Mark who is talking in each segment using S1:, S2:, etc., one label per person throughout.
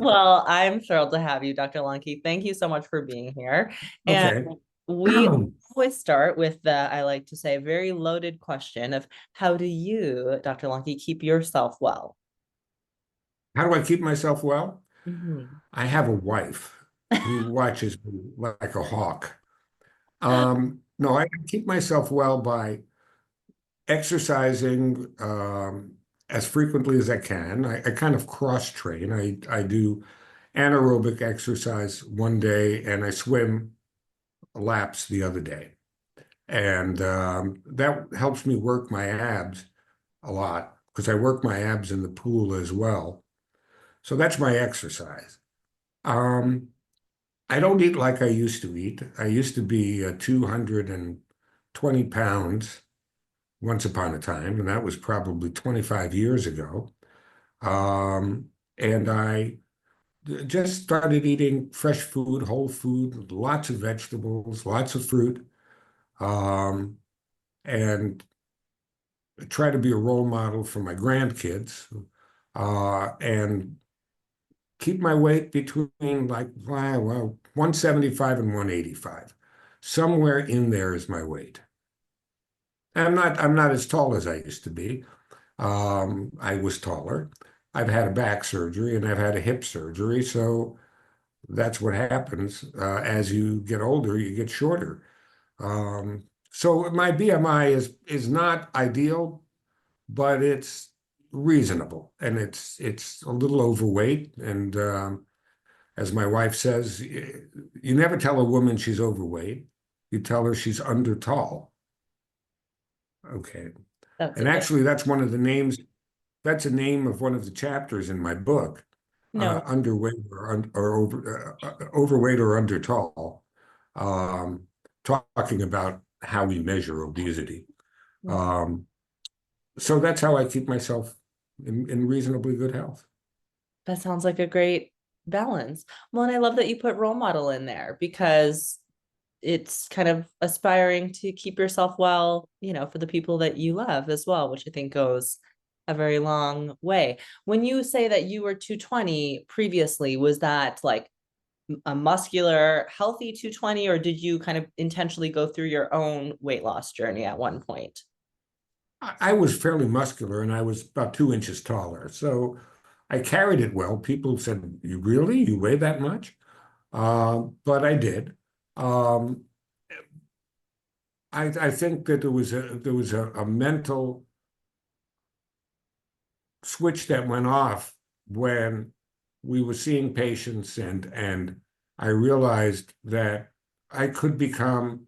S1: Well, I'm thrilled to have you, Dr. Lonky. Thank you so much for being here. And
S2: Okay.
S1: we always start with the, I like to say, very loaded question of how do you, Dr. Lonky, keep yourself well?
S2: How do I keep myself well?
S1: Mhm.
S2: I have a wife who watches me like a hawk. No, I keep myself well by exercising as frequently as I can. I kind of cross train. I do anaerobic exercise one day and I swim laps the other day. And that helps me work my abs a lot because I work my abs in the pool as well. So that's my exercise. Um, I don't eat like I used to eat. I used to be 220 pounds once upon a time, and that was probably 25 years ago. And I just started eating fresh food, whole food, lots of vegetables, lots of fruit, um, and try to be a role model for my grandkids, and keep my weight between like, well, 175 and 185. Somewhere in there is my weight. I'm not as tall as I used to be. I was taller. I've had a back surgery and I've had a hip surgery, so that's what happens. As you get older, you get shorter. So my BMI is not ideal, but it's reasonable, and it's a little overweight. And as my wife says, you never tell a woman she's overweight. You tell her she's under tall. Okay.
S1: That's
S2: And
S1: it.
S2: actually, that's one of the names. That's a name of one of the chapters in my book.
S1: No,
S2: Underweight or overweight or under tall. Um, talking about how we measure obesity. Um, so that's how I keep myself in reasonably good health.
S1: that sounds like a great balance. Well, and I love that you put role model in there because it's kind of aspiring to keep yourself well, for the people that you love as well, which I think goes a very long way. When you say that you were 220 previously, was that like a muscular, healthy 220, or did you kind of intentionally go through your own weight loss journey at one point?
S2: I was fairly muscular and I was about 2 inches taller. So I carried it well. People said, "You really? You weigh that much?" But I did. Um, I think that there was a mental switch that went off when we were seeing patients and I realized that I could become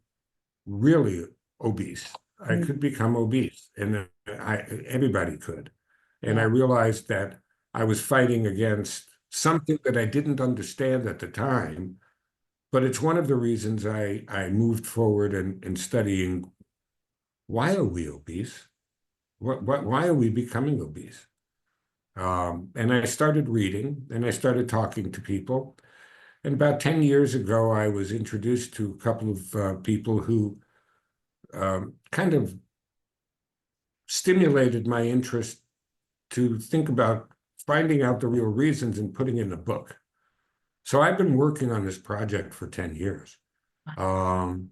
S2: really obese. I
S1: Mm.
S2: could become obese, and everybody could. And I
S1: Yeah.
S2: realized that I was fighting against something that I didn't understand at the time, but it's one of the reasons I moved forward in studying why are we obese? Why are we becoming obese? And I started reading and I started talking to people. And about 10 years ago, I was introduced to a couple of people who kind of stimulated my interest to think about finding out the real reasons and putting in a book. So I've been working on this project for 10 years. Um,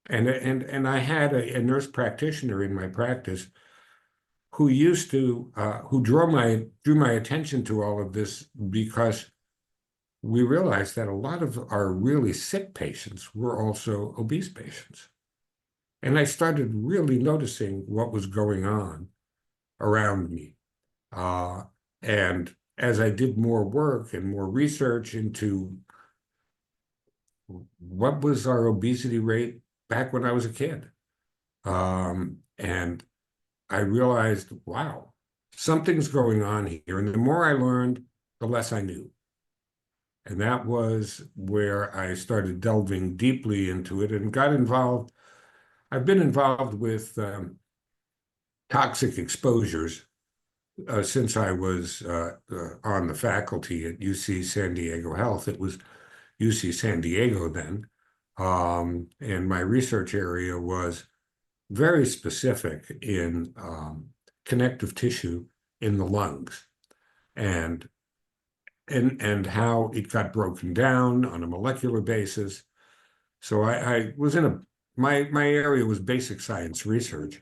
S2: and I had a nurse practitioner in my practice who used to who drew my attention to all of this because we realized that a lot of our really sick patients were also obese patients. And I started really noticing what was going on around me. Uh, and as I did more work and more research into what was our obesity rate back when I was a kid, and I realized, wow, something's going on here. And the more I learned, the less I knew. And that was where I started delving deeply into it and got involved. I've been involved with toxic exposures since I was on the faculty at UC San Diego Health. It was UC San Diego then. And my research area was very specific in connective tissue in the lungs. And and how it got broken down on a molecular basis. So I was in my area was basic science research.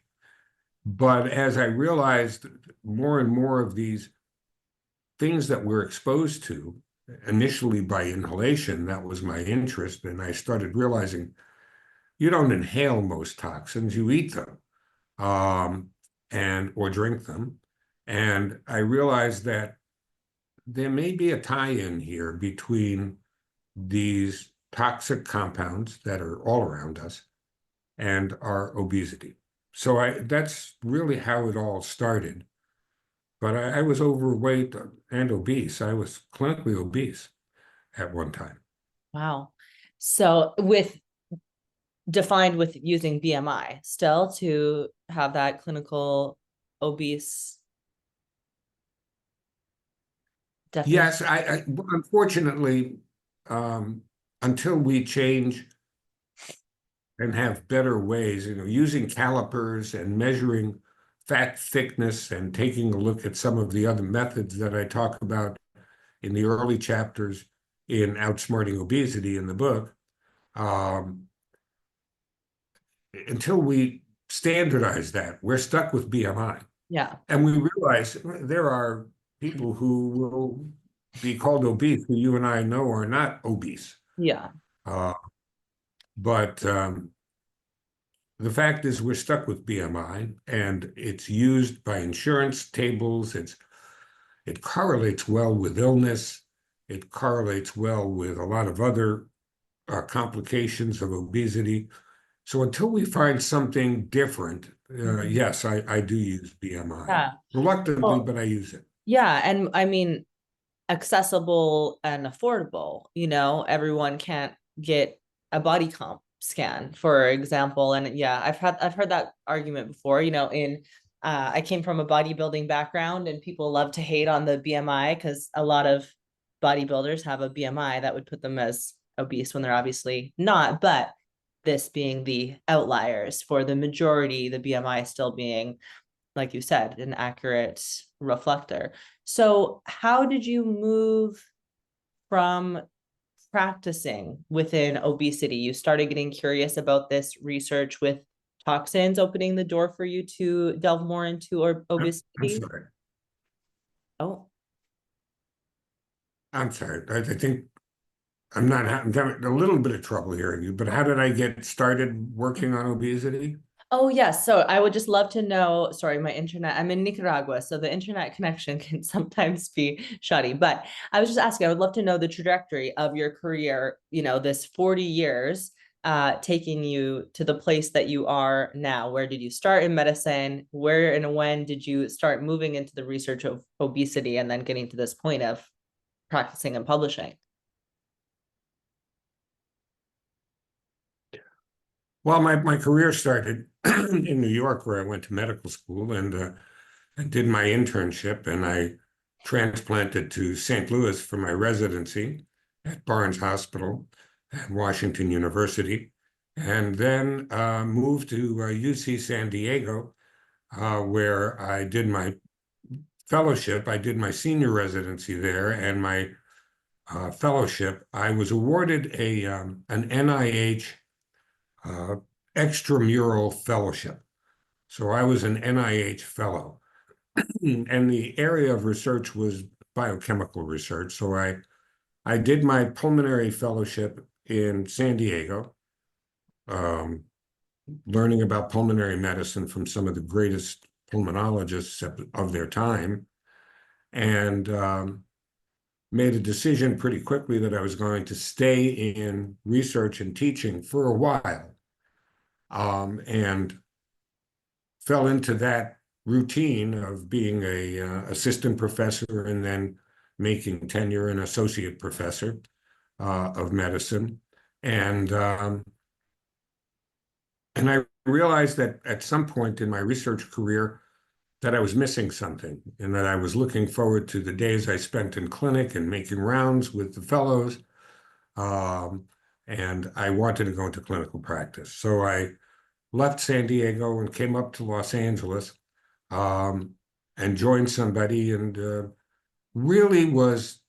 S2: But as I realized more and more of these things that we're exposed to, initially by inhalation, that was my interest. And I started realizing you don't inhale most toxins, you eat them, um, and or drink them. And I realized that there may be a tie-in here between these toxic compounds that are all around us and our obesity. So that's really how it all started. But I was overweight and obese. I was clinically obese at one time.
S1: Wow. So with defined with using BMI still to have that clinical obese definition.
S2: Yes, unfortunately, um, until we change and have better ways, using calipers and measuring fat thickness and taking a look at some of the other methods that I talk about in the early chapters in Outsmarting Obesity in the book, um, until we standardize that, we're stuck with BMI.
S1: Yeah.
S2: And we realize there are people who will be called obese who you and I know are not obese.
S1: Yeah.
S2: Uh, but the fact is we're stuck with BMI, and it's used by insurance tables. It correlates well with illness. It correlates well with a lot of other complications of obesity. So until we find something different, yes, I do use BMI.
S1: Yeah.
S2: Reluctantly,
S1: Well,
S2: but I use it.
S1: yeah. And I mean, accessible and affordable, everyone can't get a body comp scan, for example. And yeah, I've heard that argument before, I came from a bodybuilding background, and people love to hate on the BMI because a lot of bodybuilders have a BMI that would put them as obese when they're obviously not. But this being the outliers, for the majority, the BMI still being, like you said, an accurate reflector. So, how did you move from practicing within obesity? You started getting curious about this research with toxins, opening the door for you to delve more into
S2: I'm
S1: obesity.
S2: sorry.
S1: Oh,
S2: I'm sorry. I think I'm not I'm having a little bit of trouble hearing you, but how did I get started working on obesity?
S1: Oh, yes. So I would just love to know. Sorry, my internet, I'm in Nicaragua, so the internet connection can sometimes be shoddy. But I was just asking, I would love to know the trajectory of your career, this 40 years, taking you to the place that you are now. Where did you start in medicine? Where and when did you start moving into the research of obesity and then getting to this point of practicing and publishing?
S2: Well, my career started in New York, where I went to medical school and did my internship, and I transplanted to St. Louis for my residency at Barnes Hospital at Washington University, and then moved to UC San Diego, where I did my fellowship. I did my senior residency there, and my fellowship. I was awarded an NIH uh, extramural fellowship. So I was an NIH fellow, and the area of research was biochemical research. So I did my pulmonary fellowship in San Diego, um, learning about pulmonary medicine from some of the greatest pulmonologists of their time, and made a decision pretty quickly that I was going to stay in research and teaching for a while, and fell into that routine of being a assistant professor and then making tenure and associate professor of medicine. And and I realized that at some point in my research career that I was missing something, and that I was looking forward to the days I spent in clinic and making rounds with the fellows. Um, and I wanted to go into clinical practice. So I left San Diego and came up to Los Angeles, um, and joined somebody, and really was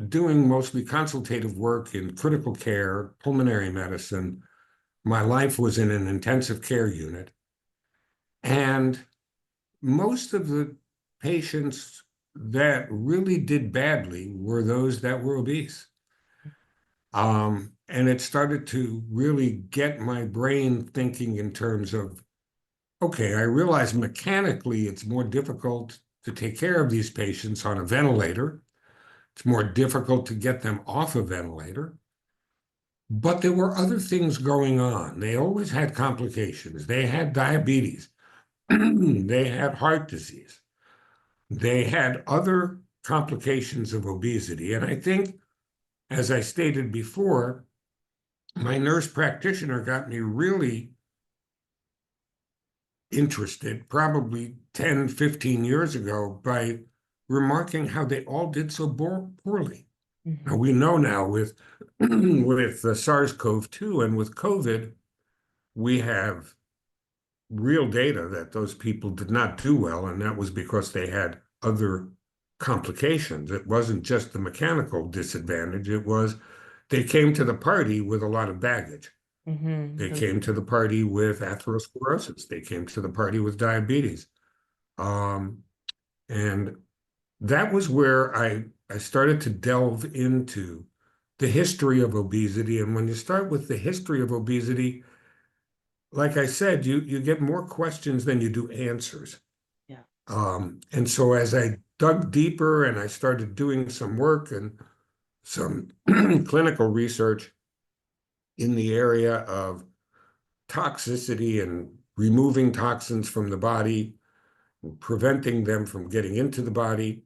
S2: doing mostly consultative work in critical care, pulmonary medicine. My life was in an intensive care unit. And most of the patients that really did badly were those that were obese. And it started to really get my brain thinking in terms of, okay, I realize mechanically it's more difficult to take care of these patients on a ventilator. It's more difficult to get them off a ventilator. But there were other things going on. They always had complications. They had diabetes. They had heart disease. They had other complications of obesity. And I think, as I stated before, my nurse practitioner got me really interested, probably 10, 15 years ago, by remarking how they all did so poorly. Now, we know now with, with the SARS-CoV-2 and with COVID, we have real data that those people did not do well, and that was because they had other complications. It wasn't just the mechanical disadvantage, it was they came to the party with a lot of baggage. They came to the party with atherosclerosis. They came to the party with diabetes. And that was where I started to delve into the history of obesity. And when you start with the history of obesity, like I said, you get more questions than you do answers.
S1: Yeah.
S2: And so as I dug deeper and I started doing some work and some clinical research in the area of toxicity and removing toxins from the body, preventing them from getting into the body,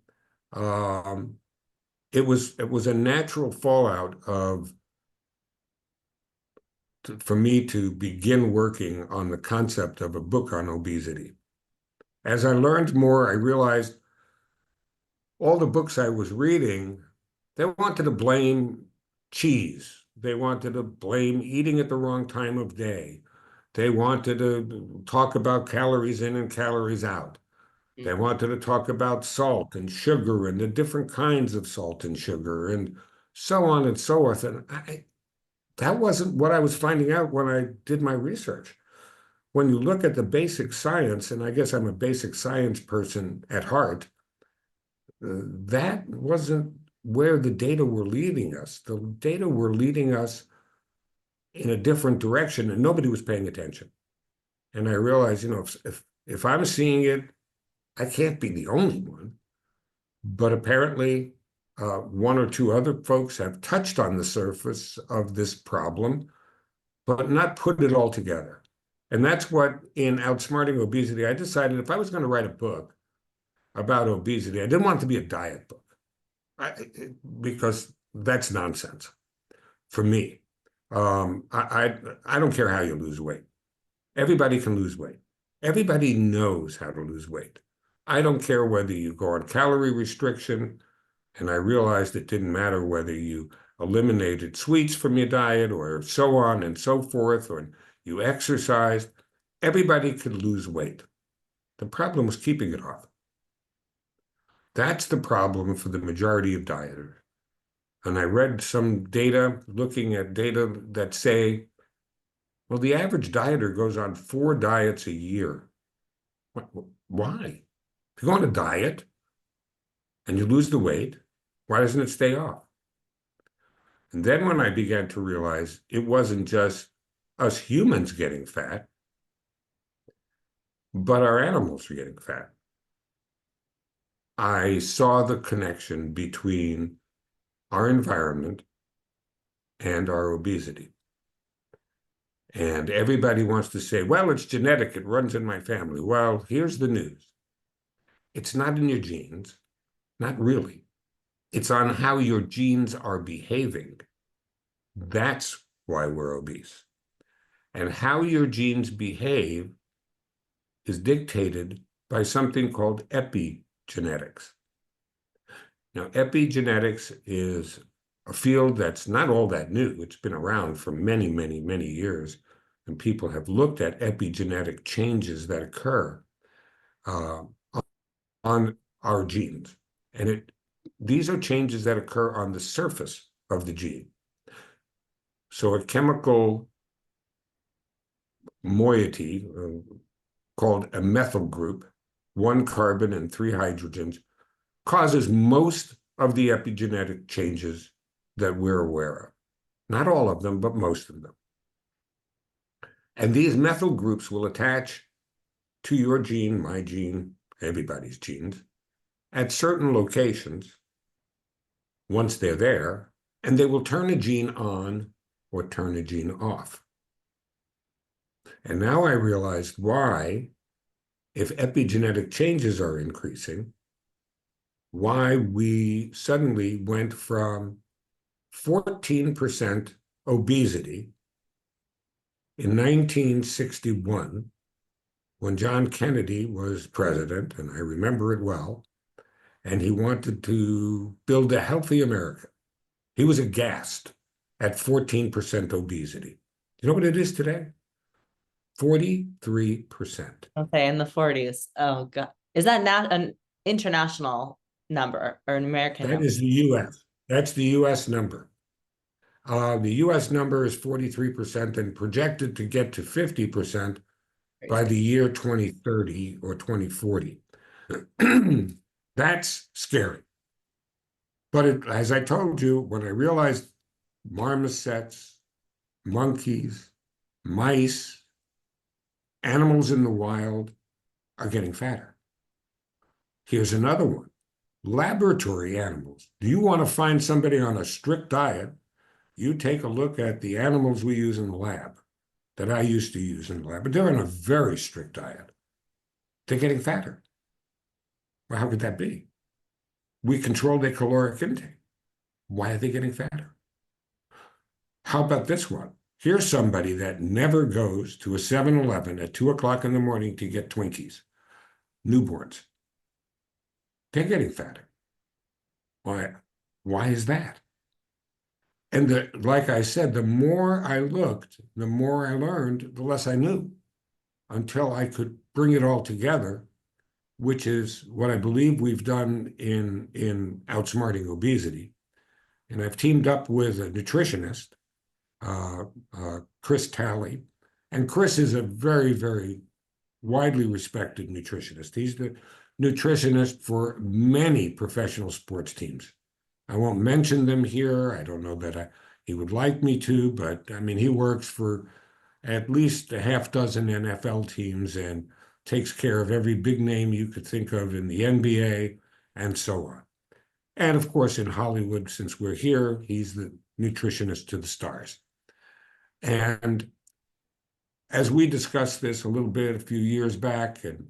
S2: it was a natural fallout of for me to begin working on the concept of a book on obesity. As I learned more, I realized all the books I was reading, they wanted to blame cheese. They wanted to blame eating at the wrong time of day. They wanted to talk about calories in and calories out. They wanted to talk about salt and sugar and the different kinds of salt and sugar and so on and so forth. And that wasn't what I was finding out when I did my research. When you look at the basic science, and I guess I'm a basic science person at heart, that wasn't where the data were leading us. The data were leading us in a different direction, and nobody was paying attention. And I realized, if I'm seeing it, I can't be the only one. But apparently, one or two other folks have touched on the surface of this problem, but not put it all together. And that's what, in Outsmarting Obesity, I decided if I was going to write a book about obesity, I didn't want it to be a diet book, because that's nonsense for me. I don't care how you lose weight. Everybody can lose weight. Everybody knows how to lose weight. I don't care whether you go on calorie restriction, and I realized it didn't matter whether you eliminated sweets from your diet or so on and so forth, or you exercised. Everybody could lose weight. The problem was keeping it off. That's the problem for the majority of dieters. And I read some data, looking at data that say, well, the average dieter goes on 4 diets a year. Why? If you go on a diet and you lose the weight, why doesn't it stay off? And then when I began to realize it wasn't just us humans getting fat, but our animals were getting fat, I saw the connection between our environment and our obesity. And everybody wants to say, well, it's genetic, it runs in my family. Well, here's the news. It's not in your genes, not really. It's on how your genes are behaving. That's why we're obese. And how your genes behave is dictated by something called epigenetics. Now, epigenetics is a field that's not all that new. It's been around for many, many, many years, and people have looked at epigenetic changes that occur on our genes. And these are changes that occur on the surface of the gene. So a chemical moiety called a methyl group, 1 carbon and 3 hydrogens, causes most of the epigenetic changes that we're aware of. Not all of them, but most of them. And these methyl groups will attach to your gene, my gene, everybody's genes, at certain locations once they're there, and they will turn a gene on or turn a gene off. And now I realized why, if epigenetic changes are increasing, why we suddenly went from 14% obesity in 1961, when John Kennedy was president, and I remember it well, and he wanted to build a healthy America. He was aghast at 14% obesity. You know what it is today? 43%.
S1: Okay, in the 40s. Oh God. Is that not an international number or an American
S2: That
S1: number?
S2: is the US. That's the US number. The US number is 43% and projected to get to 50% by
S1: Crazy.
S2: the year 2030 or 2040. That's scary. But as I told you, when I realized marmosets, monkeys, mice, animals in the wild are getting fatter. Here's another one. Laboratory animals. Do you want to find somebody on a strict diet? You take a look at the animals we use in the lab, that I used to use in the lab, but they're on a very strict diet. They're getting fatter. Well, how could that be? We control their caloric intake. Why are they getting fatter? How about this one? Here's somebody that never goes to a 7-Eleven at 2 o'clock in the morning to get Twinkies. Newborns. They're getting fatter. Why? Why is that? And like I said, the more I looked, the more I learned, the less I knew, until I could bring it all together, which is what I believe we've done in outsmarting obesity. And I've teamed up with a nutritionist, Chris Talley. And Chris is a very, very widely respected nutritionist. He's the nutritionist for many professional sports teams. I won't mention them here. I don't know that he would like me to, but I mean, he works for at least a half dozen NFL teams and takes care of every big name you could think of in the NBA and so on. And of course, in Hollywood, since we're here, he's the nutritionist to the stars. And as we discussed this a little bit a few years back, and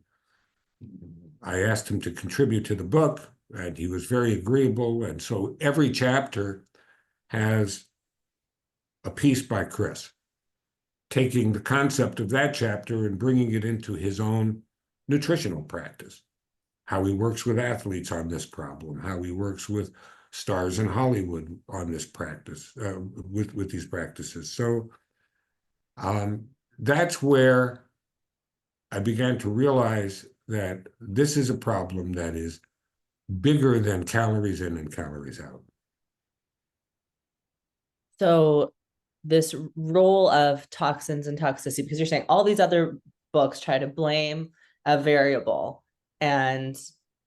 S2: I asked him to contribute to the book, and he was very agreeable. And so every chapter has a piece by Chris, taking the concept of that chapter and bringing it into his own nutritional practice, how he works with athletes on this problem, how he works with stars in Hollywood on this practice, with these practices. So that's where I began to realize that this is a problem that is bigger than calories in and calories out.
S1: So this role of toxins and toxicity, because you're saying all these other books try to blame a variable, and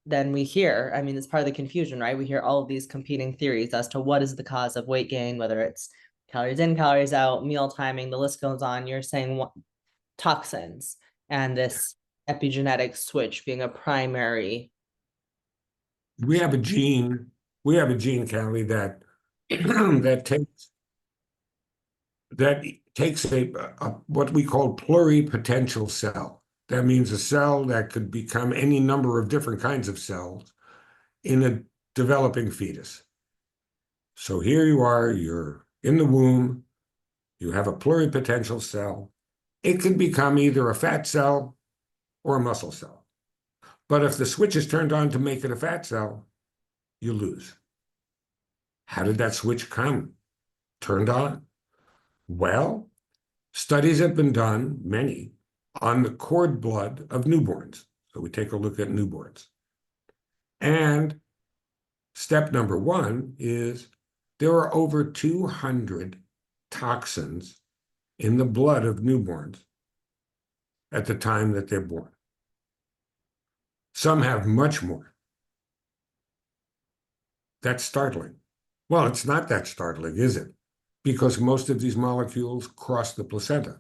S1: then we hear, I mean, it's part of the confusion, right? We hear all of these competing theories as to what is the cause of weight gain, whether it's calories in, calories out, meal timing, the list goes on. You're saying toxins and this epigenetic switch being a primary.
S2: We have a gene, Kalli, that takes a what we call pluripotential cell. That means a cell that could become any number of different kinds of cells in a developing fetus. So here you are, you're in the womb, you have a pluripotential cell. It can become either a fat cell or a muscle cell. But if the switch is turned on to make it a fat cell, you lose. How did that switch come turned on? Well, studies have been done, many, on the cord blood of newborns. So we take a look at newborns. And Step number one is there are over 200 toxins in the blood of newborns at the time that they're born. Some have much more. That's startling. Well, it's not that startling, is it? Because most of these molecules cross the placenta,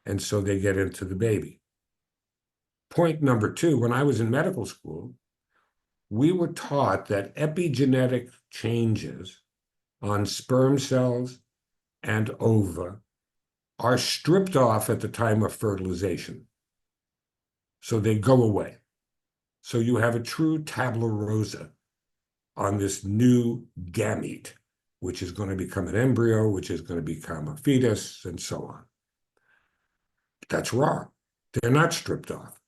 S2: and so they get into the baby. Point number two, when I was in medical school, we were taught that epigenetic changes on sperm cells and ova are stripped off at the time of fertilization. So they go away. So you have a true tabula rasa on this new gamete, which is going to become an embryo, which is going to become a fetus, and so on. That's wrong. They're not stripped off.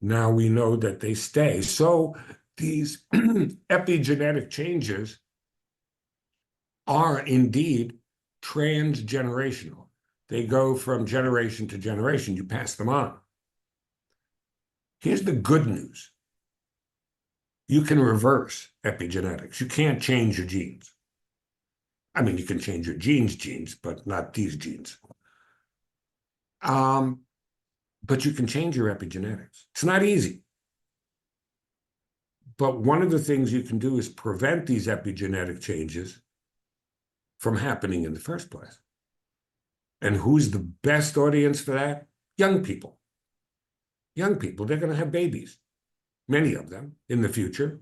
S2: Now we know that they stay. So these epigenetic changes are indeed transgenerational. They go from generation to generation. You pass them on. Here's the good news. You can reverse epigenetics. You can't change your genes. I mean, you can change your genes, but not these genes. But you can change your epigenetics. It's not easy. But one of the things you can do is prevent these epigenetic changes from happening in the first place. And who's the best audience for that? Young people. Young people, they're going to have babies, many of them in the future.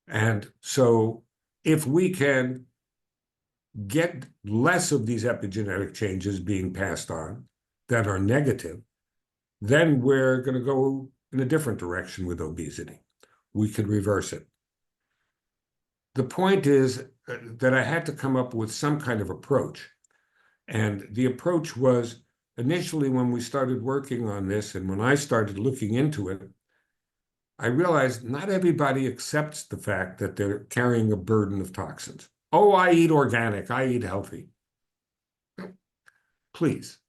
S2: And so if we can get less of these epigenetic changes being passed on that are negative, then we're going to go in a different direction with obesity. We could reverse it. The point is that I had to come up with some kind of approach. And the approach was initially when we started working on this and when I started looking into it, I realized not everybody accepts the fact that they're carrying a burden of toxins. Oh, I eat organic, I eat healthy. Please.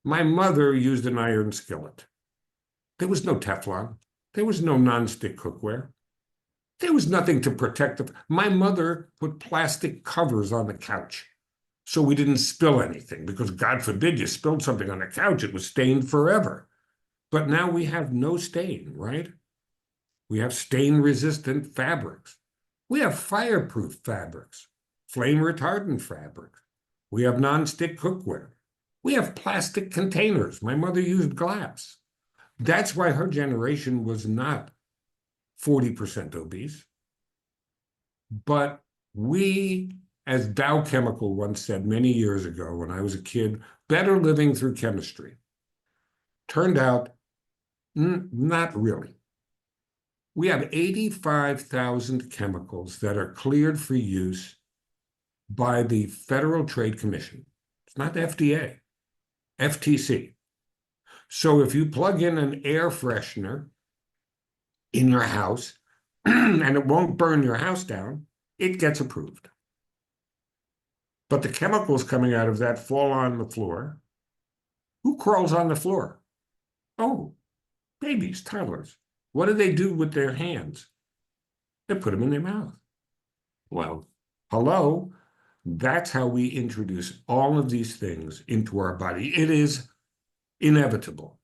S2: My mother used an iron skillet. There was no Teflon. There was no nonstick cookware. There was nothing to protect it. My mother put plastic covers on the couch so we didn't spill anything, because God forbid you spilled something on the couch, it was stained forever. But now we have no stain, right? We have stain-resistant fabrics. We have fireproof fabrics, flame-retardant fabrics. We have nonstick cookware. We have plastic containers. My mother used glass. That's why her generation was not 40% obese. But we, as Dow Chemical once said many years ago when I was a kid, better living through chemistry. Turned out, not really. We have 85,000 chemicals that are cleared for use by the Federal Trade Commission. It's not the FDA, FTC. So if you plug in an air freshener in your house and it won't burn your house down, it gets approved. But the chemicals coming out of that fall on the floor. Who crawls on the floor? Oh, babies, toddlers. What do they do with their hands? They put them in their mouth. Well, hello, that's how we introduce all of these things into our body. It is inevitable.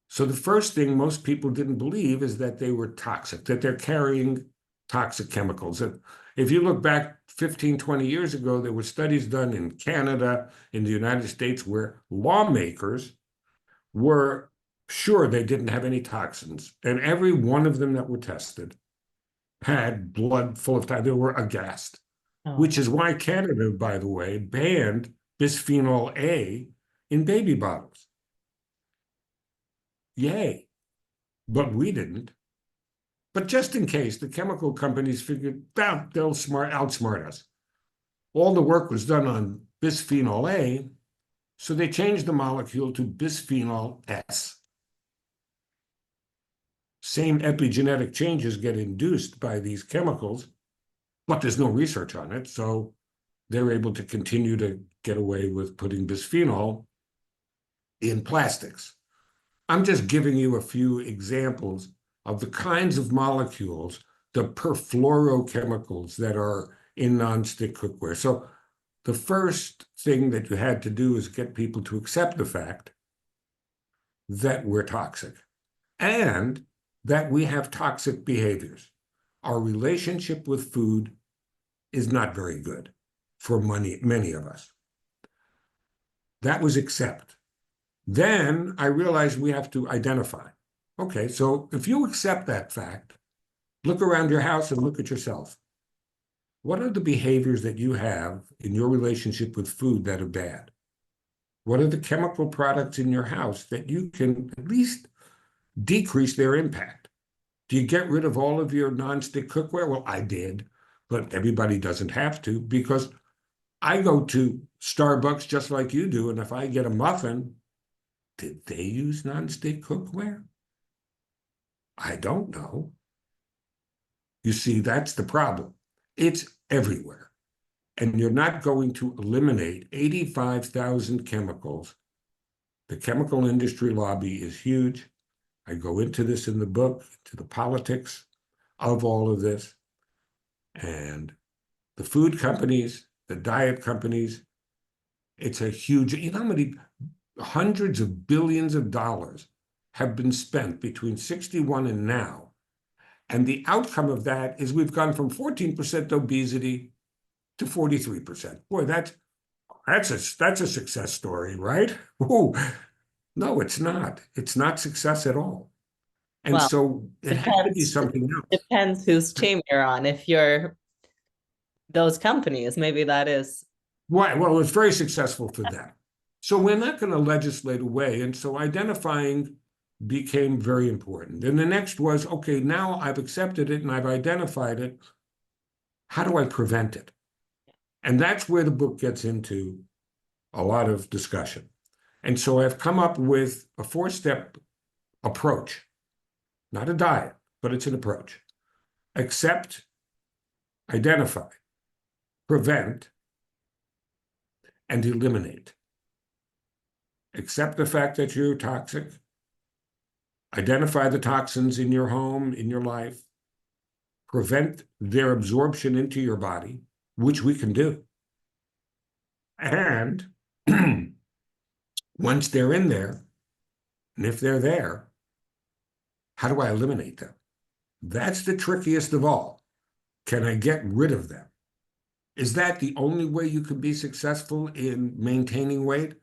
S2: So the first thing most people didn't believe is that they were toxic, that they're carrying toxic chemicals. And if you look back 15, 20 years ago, there were studies done in Canada, in the United States, where lawmakers were sure they didn't have any toxins. And every one of them that were tested had blood full of toxins. They were aghast, which is why Canada, by the way, banned bisphenol A in baby bottles. Yay. But we didn't. But just in case, the chemical companies figured that they'll outsmart us. All the work was done on bisphenol A, so they changed the molecule to bisphenol S. Same epigenetic changes get induced by these chemicals, but there's no research on it, so they're able to continue to get away with putting bisphenol in plastics. I'm just giving you a few examples of the kinds of molecules, the perfluorochemicals that are in nonstick cookware. So the first thing that you had to do is get people to accept the fact that we're toxic and that we have toxic behaviors. Our relationship with food is not very good for many of us. That was accept. Then I realized we have to identify. Okay, so if you accept that fact, look around your house and look at yourself. What are the behaviors that you have in your relationship with food that are bad? What are the chemical products in your house that you can at least decrease their impact? Do you get rid of all of your nonstick cookware? Well, I did, but everybody doesn't have to, because I go to Starbucks just like you do, and if I get a muffin, did they use nonstick cookware? I don't know. You see, that's the problem. It's everywhere. And you're not going to eliminate 85,000 chemicals. The chemical industry lobby is huge. I go into this in the book, to the politics of all of this. And the food companies, the diet companies, it's a huge, you know how many hundreds of billions of dollars have been spent between 61 and now. And the outcome of that is we've gone from 14% obesity to 43%. Boy, that's a success story, right? Ooh, no, it's not. It's not success at all. And
S1: Well,
S2: so it has to be
S1: depends.
S2: something else.
S1: Depends whose team you're on. If you're those companies, maybe that is.
S2: Right. Well, it was very successful for them. So we're not going to legislate away. And so identifying became very important. And the next was, okay, now I've accepted it and I've identified it. How do I prevent it? And that's where the book gets into a lot of discussion. And so I've come up with a 4-step approach, not a diet, but it's an approach. Accept, identify, prevent, and eliminate. Accept the fact that you're toxic. Identify the toxins in your home, in your life. Prevent their absorption into your body, which we can do. And once they're in there, and if they're there, how do I eliminate them? That's the trickiest of all. Can I get rid of them? Is that the only way you can be successful in maintaining weight?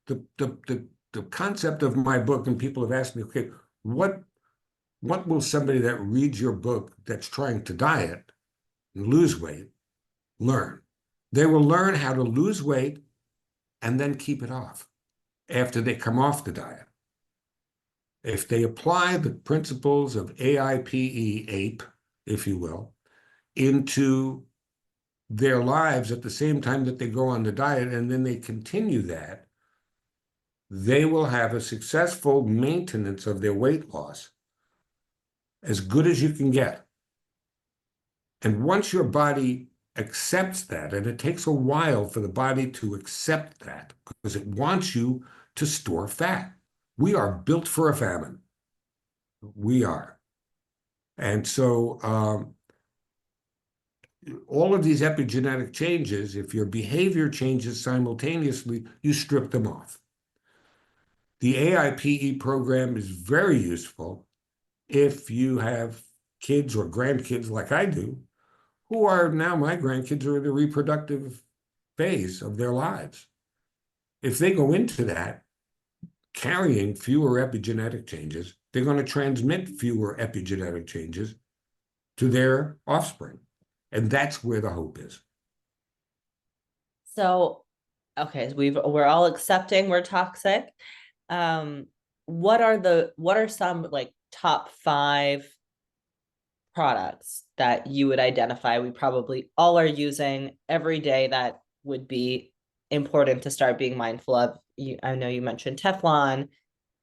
S2: The concept of my book, and people have asked me, okay, what will somebody that reads your book that's trying to diet and lose weight learn? They will learn how to lose weight and then keep it off after they come off the diet. If they apply the principles of AIPE, APE, if you will, into their lives at the same time that they go on the diet, and then they continue that, they will have a successful maintenance of their weight loss, as good as you can get. And once your body accepts that, and it takes a while for the body to accept that because it wants you to store fat. We are built for a famine. We are. And so all of these epigenetic changes, if your behavior changes simultaneously, you strip them off. The AIPE program is very useful if you have kids or grandkids like I do, who are now, my grandkids are in the reproductive phase of their lives. If they go into that carrying fewer epigenetic changes, they're going to transmit fewer epigenetic changes to their offspring. And that's where the hope is.
S1: So, okay, we're all accepting we're toxic. What are some like top 5 products that you would identify we probably all are using every day that would be important to start being mindful of? I know you mentioned Teflon,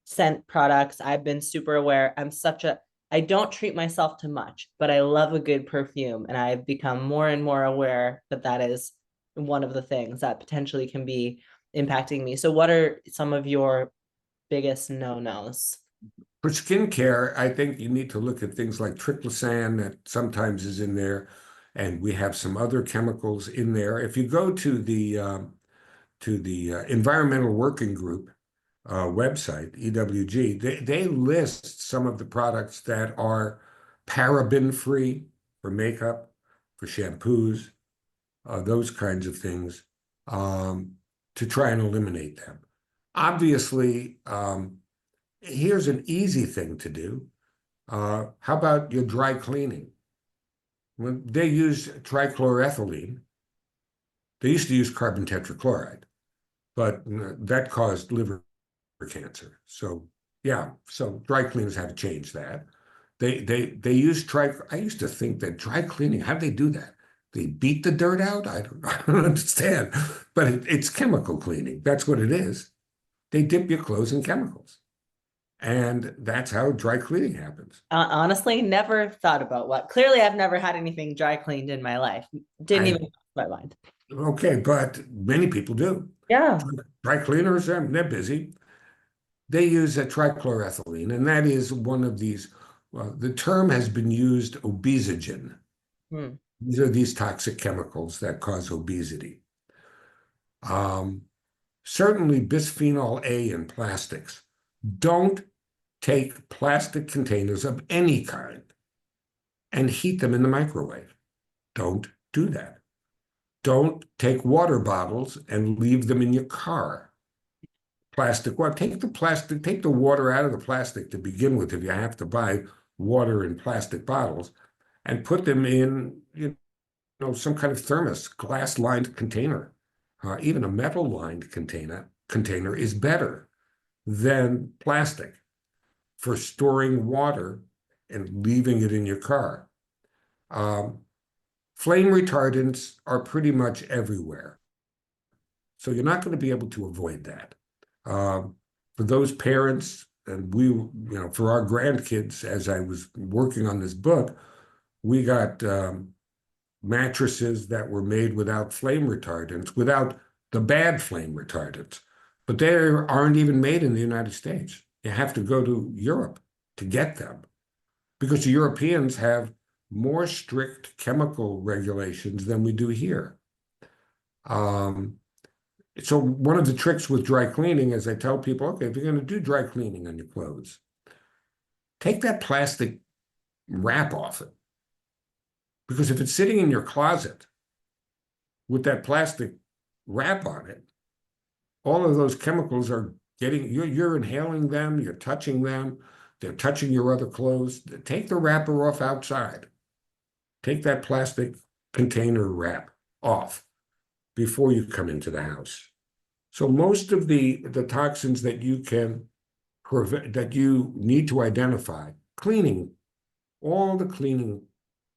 S1: scent products. I've been super aware. I don't treat myself to much, but I love a good perfume. And I've become more and more aware that that is one of the things that potentially can be impacting me. So what are some of your biggest no-nos?
S2: For skincare, I think you need to look at things like triclosan that sometimes is in there, and we have some other chemicals in there. If you go to the Environmental Working Group website, EWG, they list some of the products that are paraben-free for makeup, for shampoos, those kinds of things, um, to try and eliminate them. Obviously, here's an easy thing to do. How about your dry cleaning? When they use trichloroethylene, they used to use carbon tetrachloride, but that caused liver cancer. So yeah, so dry cleaners had to change that. They use I used to think that dry cleaning, how do they do that? They beat the dirt out? I don't understand. But it's chemical cleaning. That's what it is. They dip your clothes in chemicals. And that's how dry cleaning happens.
S1: Honestly, never thought about what. Clearly, I've never had anything dry cleaned in my life. Didn't
S2: I
S1: even cross my mind.
S2: Okay, but many people do.
S1: Yeah.
S2: Dry cleaners, they're busy. They use a trichloroethylene, and that is one of these. Well, the term has been used, obesogen.
S1: Hmm.
S2: These are these toxic chemicals that cause obesity. Um, Certainly, bisphenol A in plastics. Don't take plastic containers of any kind and heat them in the microwave. Don't do that. Don't take water bottles and leave them in your car. Plastic, well, take the water out of the plastic to begin with if you have to buy water in plastic bottles and put them in, some kind of thermos, glass-lined container. Even a metal-lined container is better than plastic for storing water and leaving it in your car. Um, Flame retardants are pretty much everywhere. So you're not going to be able to avoid that. For those parents, and for our grandkids, as I was working on this book, we got mattresses that were made without flame retardants, without the bad flame retardants, but they aren't even made in the United States. You have to go to Europe to get them because the Europeans have more strict chemical regulations than we do here. Um, so one of the tricks with dry cleaning is I tell people, okay, if you're going to do dry cleaning on your clothes, take that plastic wrap off it. Because if it's sitting in your closet with that plastic wrap on it, all of those chemicals are you're inhaling them, you're touching them, they're touching your other clothes. Take the wrapper off outside. Take that plastic container wrap off before you come into the house. So most of the toxins that you can prevent, that you need to identify, cleaning, all the cleaning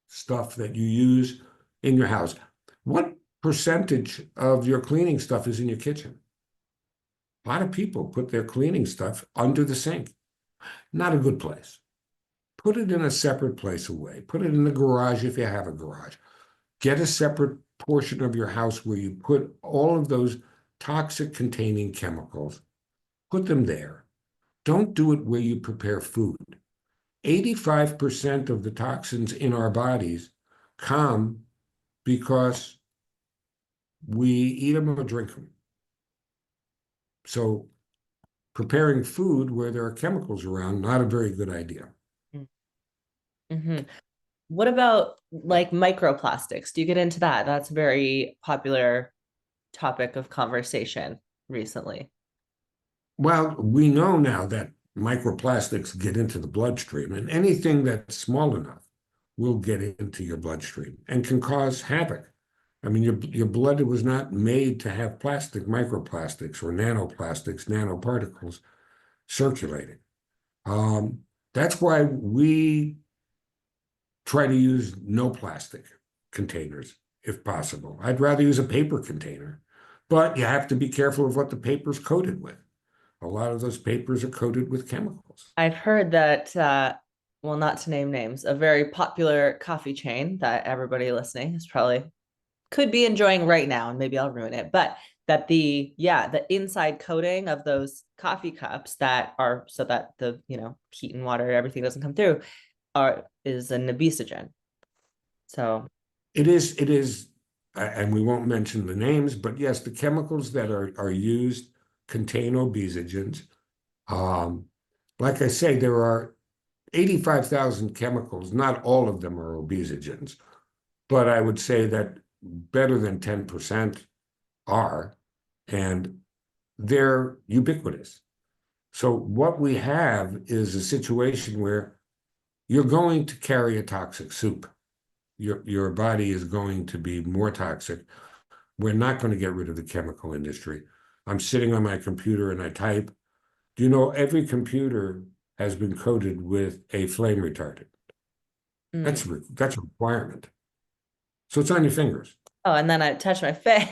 S2: stuff that you use in your house. What percentage of your cleaning stuff is in your kitchen? A lot of people put their cleaning stuff under the sink. Not a good place. Put it in a separate place away. Put it in the garage if you have a garage. Get a separate portion of your house where you put all of those toxic containing chemicals. Put them there. Don't do it where you prepare food. 85% of the toxins in our bodies come because we eat them or drink them. So preparing food where there are chemicals around, not a very good idea.
S1: Mm-hmm. What about like microplastics? Do you get into that? That's a very popular topic of conversation recently.
S2: Well, we know now that microplastics get into the bloodstream, and anything that's small enough will get into your bloodstream and can cause havoc. I mean, your blood was not made to have microplastics or nanoplastics, nanoparticles circulating. Um, that's why we try to use no plastic containers if possible. I'd rather use a paper container, but you have to be careful of what the paper's coated with. A lot of those papers are coated with chemicals.
S1: I've heard that, well, not to name names, a very popular coffee chain that everybody listening is probably could be enjoying right now, and maybe I'll ruin it, but that the inside coating of those coffee cups that are so that the, heat and water, everything doesn't come through, is an obesogen. So
S2: It is, and we won't mention the names, but yes, the chemicals that are used contain obesogens. Um, like I say, there are 85,000 chemicals. Not all of them are obesogens, but I would say that better than 10% are, and they're ubiquitous. So what we have is a situation where you're going to carry a toxic soup. Your body is going to be more toxic. We're not going to get rid of the chemical industry. I'm sitting on my computer and I type. Do you know every computer has been coated with a flame retardant?
S1: mm.
S2: That's a requirement. So it's on your fingers.
S1: Oh, and then I touch my face.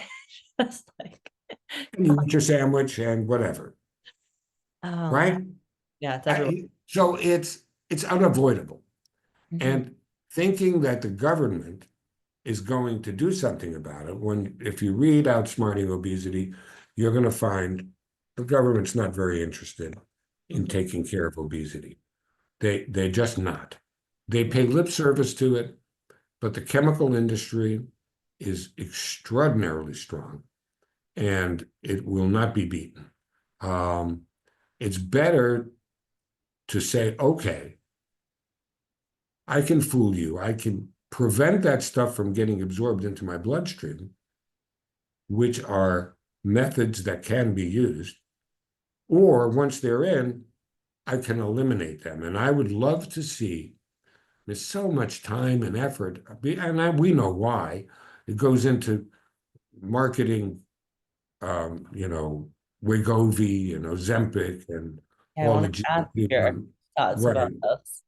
S1: It's like,
S2: And you eat your sandwich and whatever,
S1: oh,
S2: right?
S1: yeah, it's everywhere.
S2: So it's unavoidable.
S1: Mhm.
S2: And thinking that the government is going to do something about it, when if you read Outsmarting Obesity, you're going to find the government's not very interested in
S1: Mhm.
S2: taking care of obesity. They're just not. They pay lip service to it, but the chemical industry is extraordinarily strong and it will not be beaten. Um, it's better to say, okay, I can fool you. I can prevent that stuff from getting absorbed into my bloodstream, which are methods that can be used. Or once they're in, I can eliminate them. And I would love to see, there's so much time and effort, we know why. It goes into marketing, you know, Wegovy and Ozempic and
S1: Yeah, I
S2: all the
S1: want to ask your
S2: GLP-1,
S1: thoughts about
S2: right.
S1: this.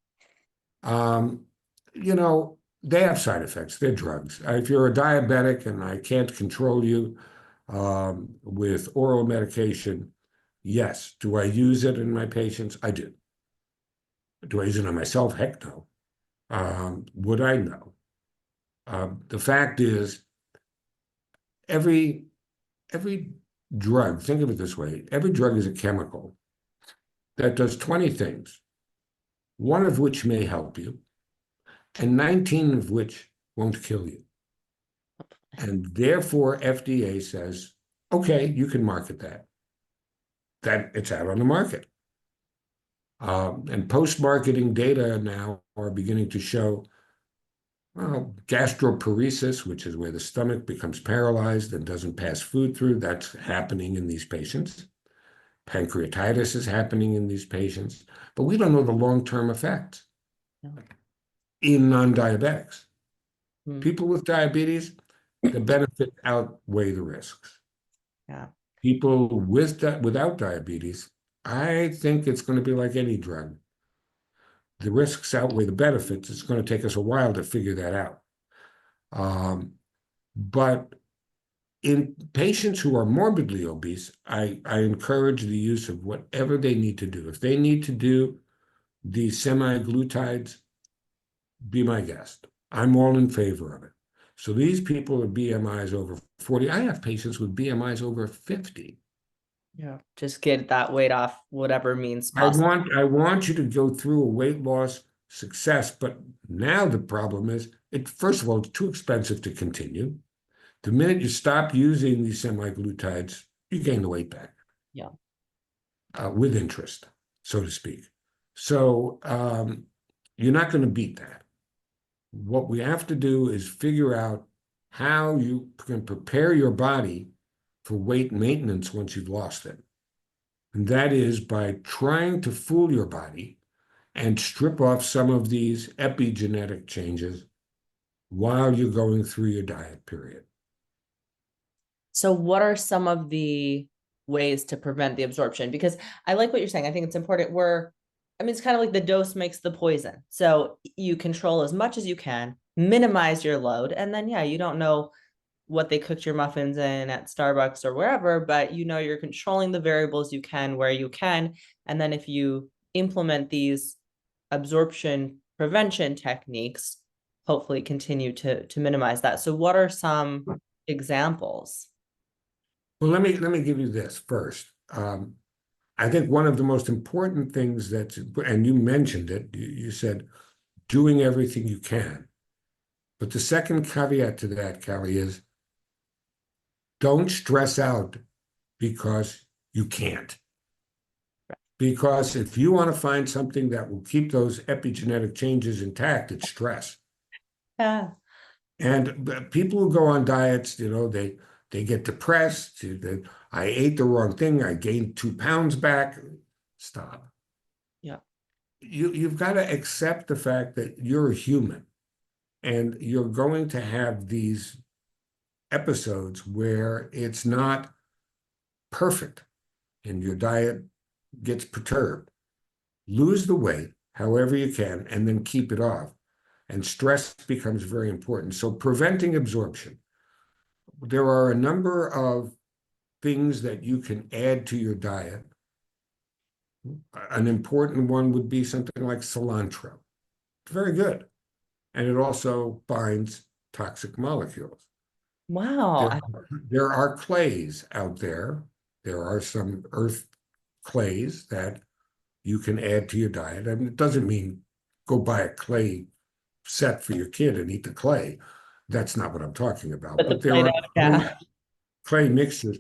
S2: Um, you know, they have side effects. They're drugs. If you're a diabetic and I can't control you with oral medication, yes. Do I use it in my patients? I do. Do I use it on myself? Heck no. Would I know? The fact is, every every drug, think of it this way, every drug is a chemical that does 20 things, one of which may help you, and 19 of which won't kill you. And therefore, FDA says, okay, you can market that. That it's out on the market. And post-marketing data now are beginning to show gastroparesis, which is where the stomach becomes paralyzed and doesn't pass food through. That's happening in these patients. Pancreatitis is happening in these patients, but we don't know the long-term effects
S1: No.
S2: in non-diabetics.
S1: Hmm.
S2: People with diabetes, the benefits outweigh the risks.
S1: Yeah.
S2: People without diabetes, I think it's going to be like any drug. The risks outweigh the benefits. It's going to take us a while to figure that out. But in patients who are morbidly obese, I encourage the use of whatever they need to do. If they need to do these semi-glutides, be my guest. I'm all in favor of it. So these people with BMIs over 40, I have patients with BMIs over 50.
S1: Yeah. Just get that weight off, whatever means
S2: I
S1: possible.
S2: want you to go through a weight loss success, but now the problem is first of all, it's too expensive to continue. The minute you stop using these semi-glutides, you gain the weight back
S1: Yeah.
S2: with interest, so to speak. So you're not going to beat that. What we have to do is figure out how you can prepare your body for weight maintenance once you've lost it. And that is by trying to fool your body and strip off some of these epigenetic changes while you're going through your diet period.
S1: So what are some of the ways to prevent the absorption? Because I like what you're saying. I think it's important. I mean, it's kind of like the dose makes the poison. So you control as much as you can, minimize your load, and then yeah, you don't know what they cooked your muffins in at Starbucks or wherever, but you're controlling the variables you can where you can. And then if you implement these absorption prevention techniques, hopefully continue to minimize that. So what are some examples?
S2: Well, let me give you this first. I think one of the most important things that, and you mentioned it, you said doing everything you can. But the second caveat to that, Kalli, is don't stress out because you can't. Because if you want to find something that will keep those epigenetic changes intact, it's stress.
S1: Yeah.
S2: And people who go on diets, they get depressed. I ate the wrong thing. I gained 2 pounds back. Stop.
S1: Yeah.
S2: You've got to accept the fact that you're a human and you're going to have these episodes where it's not perfect and your diet gets perturbed. Lose the weight however you can and then keep it off. And stress becomes very important. So preventing absorption. There are a number of things that you can add to your diet. An important one would be something like cilantro. Very good. And it also binds toxic molecules.
S1: Wow.
S2: There are clays out there. There are some earth clays that you can add to your diet. I mean, it doesn't mean go buy a clay set for your kid and eat the clay. That's not what I'm talking about.
S1: But the
S2: But there
S1: plate
S2: are
S1: out, yeah.
S2: clay mixtures.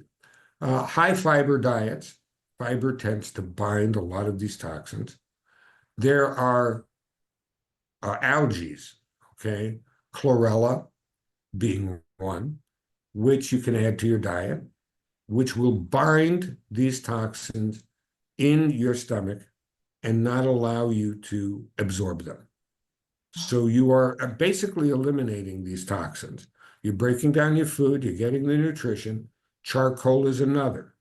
S2: High fiber diets, fiber tends to bind a lot of these toxins. There are algae, okay, chlorella being one, which you can add to your diet, which will bind these toxins in your stomach and not allow you to absorb them. So you are basically eliminating these toxins. You're breaking down your food, you're getting the nutrition. Charcoal is another.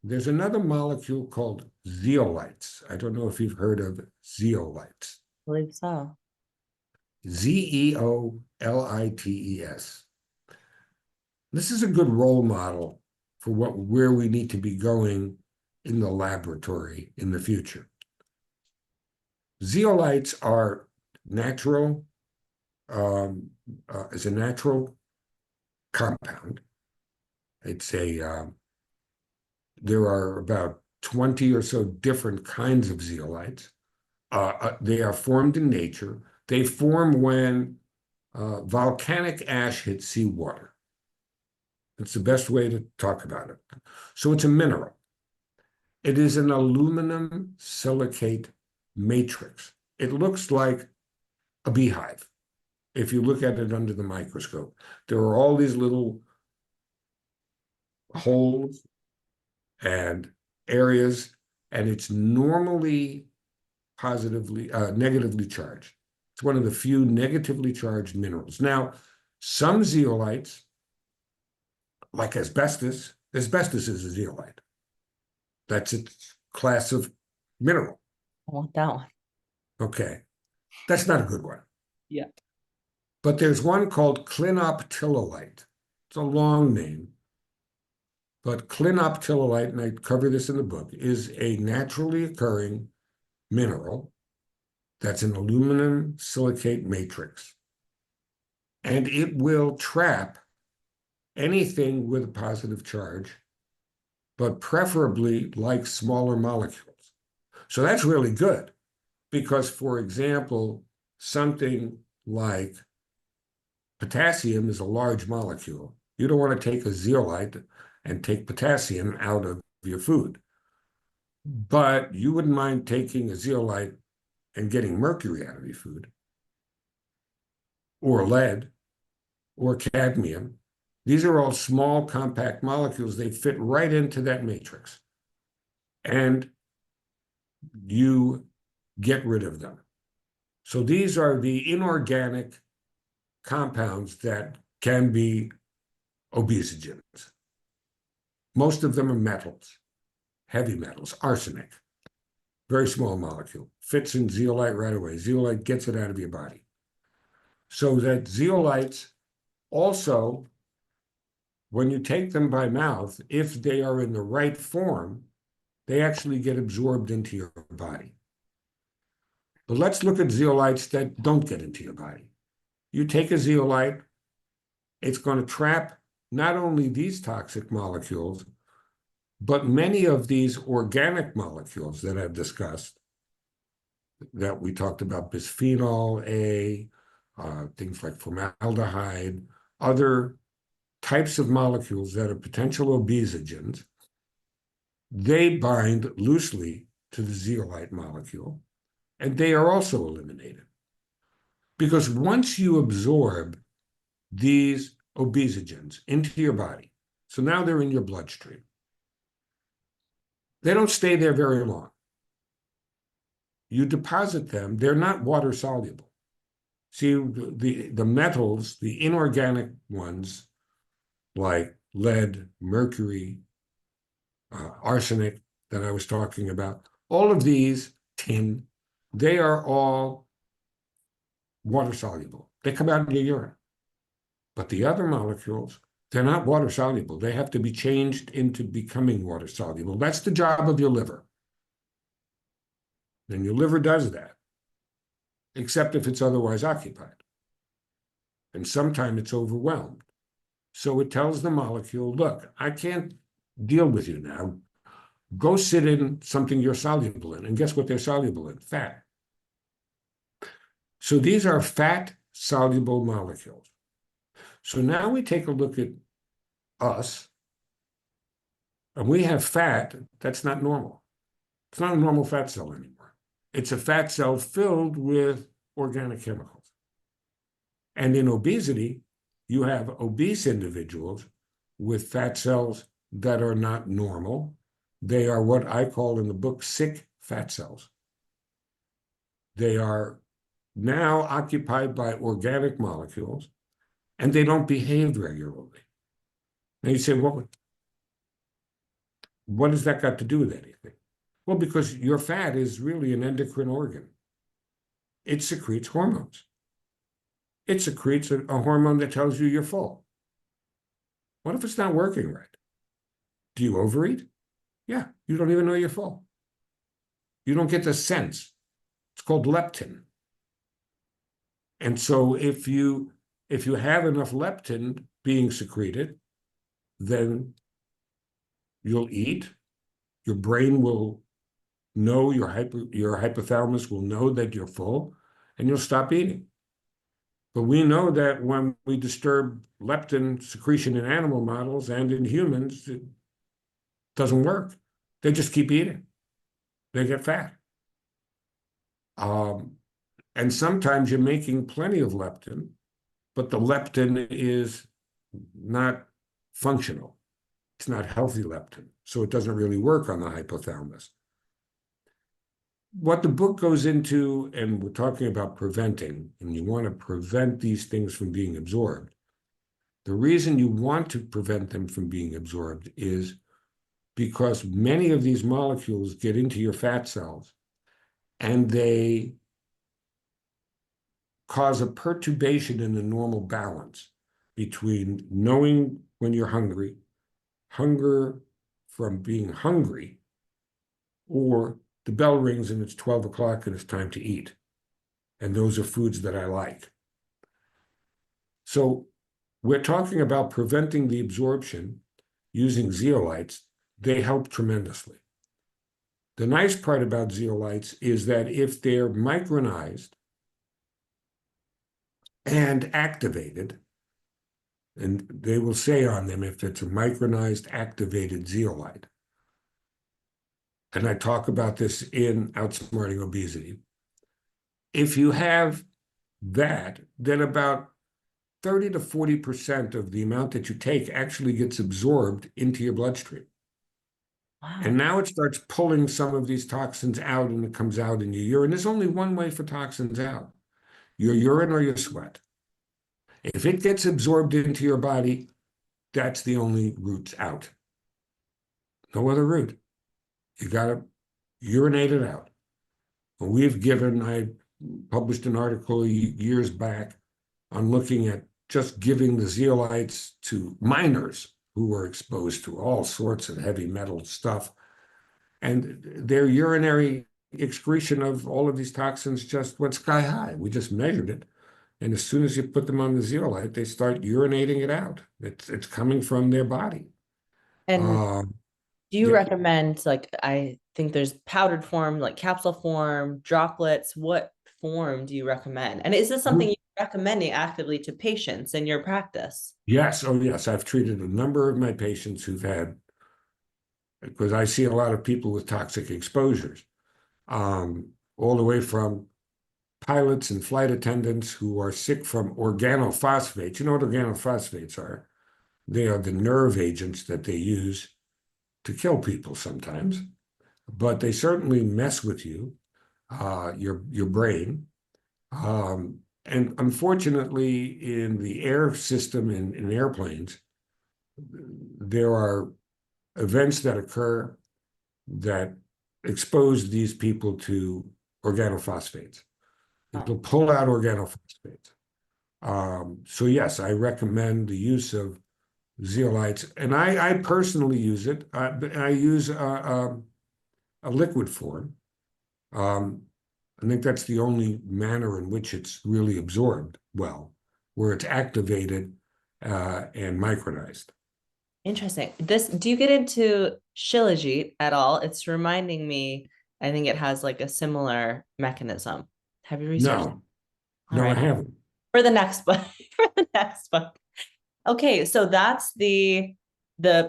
S2: There's another molecule called zeolites. I don't know if you've heard of zeolites.
S1: I believe so.
S2: Zeolites. This is a good role model for where we need to be going in the laboratory in the future. Zeolites are natural, is a natural compound. There are about 20 or so different kinds of zeolites. They are formed in nature. They form when volcanic ash hits seawater. It's the best way to talk about it. So it's a mineral. It is an aluminum silicate matrix. It looks like a beehive if you look at it under the microscope. There are all these little holes and areas, and it's normally negatively charged. It's one of the few negatively charged minerals. Now, some zeolites, like asbestos is a zeolite. That's its class of mineral.
S1: I want that one.
S2: Okay. That's not a good one.
S1: Yeah.
S2: But there's one called clinoptilolite. It's a long name. But clinoptilolite, and I cover this in the book, is a naturally occurring mineral that's an aluminum silicate matrix. And it will trap anything with a positive charge, but preferably like smaller molecules. So that's really good because, for example, something like potassium is a large molecule. You don't want to take a zeolite and take potassium out of your food. But you wouldn't mind taking a zeolite and getting mercury out of your food, or lead, or cadmium. These are all small, compact molecules. They fit right into that matrix. And you get rid of them. So these are the inorganic compounds that can be obesogens. Most of them are metals, heavy metals, arsenic, very small molecule, fits in zeolite right away. Zeolite gets it out of your body. So that zeolites also, when you take them by mouth, if they are in the right form, they actually get absorbed into your body. But let's look at zeolites that don't get into your body. You take a zeolite, it's going to trap not only these toxic molecules, but many of these organic molecules that I've discussed, that we talked about, bisphenol A, things like formaldehyde, other types of molecules that are potential obesogens, they bind loosely to the zeolite molecule, and they are also eliminated. Because once you absorb these obesogens into your body, so now they're in your bloodstream, they don't stay there very long. You deposit them, they're not water soluble. See, the metals, the inorganic ones, like lead, mercury, arsenic that I was talking about, all of these, tin, they are all water soluble. They come out in your urine. But the other molecules, they're not water soluble. They have to be changed into becoming water soluble. That's the job of your liver. And your liver does that, except if it's otherwise occupied. And sometimes it's overwhelmed. So it tells the molecule, look, I can't deal with you now. Go sit in something you're soluble in. And guess what they're soluble in? Fat. So these are fat-soluble molecules. So now we take a look at us, and we have fat that's not normal. It's not a normal fat cell anymore. It's a fat cell filled with organic chemicals. And in obesity, you have obese individuals with fat cells that are not normal. They are what I call in the book sick fat cells. They are now occupied by organic molecules, and they don't behave regularly. Now you say, what has that got to do with anything? Well, because your fat is really an endocrine organ. It secretes hormones. It secretes a hormone that tells you you're full. What if it's not working right? Do you overeat? Yeah, you don't even know you're full. You don't get the sense. It's called leptin. And so if you have enough leptin being secreted, then you'll eat. Your brain will know, your hypothalamus will know that you're full, and you'll stop eating. But we know that when we disturb leptin secretion in animal models and in humans, it doesn't work. They just keep eating. They get fat. And sometimes you're making plenty of leptin, but the leptin is not functional. It's not healthy leptin, so it doesn't really work on the hypothalamus. What the book goes into, and we're talking about preventing, and you want to prevent these things from being absorbed. The reason you want to prevent them from being absorbed is because many of these molecules get into your fat cells, and they cause a perturbation in the normal balance between knowing when you're hungry, hunger from being hungry, or the bell rings and it's 12 o'clock and it's time to eat. And those are foods that I like. So we're talking about preventing the absorption using zeolites. They help tremendously. The nice part about zeolites is that if they're micronized and activated, and they will say on them if it's a micronized activated zeolite, and I talk about this in Outsmarting Obesity, if you have that, then about 30 to 40% of the amount that you take actually gets absorbed into your bloodstream.
S1: Wow.
S2: And now it starts pulling some of these toxins out, and it comes out in your urine. There's only one way for toxins out: your urine or your sweat. If it gets absorbed into your body, that's the only route out. No other route. You got to urinate it out. I published an article years back on looking at just giving the zeolites to miners who were exposed to all sorts of heavy metal stuff. And their urinary excretion of all of these toxins just went sky high. We just measured it. And as soon as you put them on the zeolite, they start urinating it out. It's coming from their body.
S1: And
S2: Um,
S1: do you
S2: yeah,
S1: recommend, like, I think there's powdered form, like capsule form, droplets? What form do you recommend? And is this something you're recommending actively to patients in your practice?
S2: yes, oh yes. I've treated a number of my patients who've had, because I see a lot of people with toxic exposures, all the way from pilots and flight attendants who are sick from organophosphates. You know what organophosphates are? They are the nerve agents that they use to kill people sometimes, but they certainly mess with you, your brain. And unfortunately, in the air system in airplanes, there are events that occur that expose these people to organophosphates.
S1: Oh,
S2: It'll pull out organophosphates. So yes, I recommend the use of zeolites, and I personally use it. I use a liquid form. Um, I think that's the only manner in which it's really absorbed well, where it's activated and micronized.
S1: interesting. This, do you get into Shilajit at all? It's reminding me, I think it has like a similar mechanism. Have you researched?
S2: No,
S1: All
S2: no, I
S1: right.
S2: haven't.
S1: For the next book, for the next book. Okay, so that's the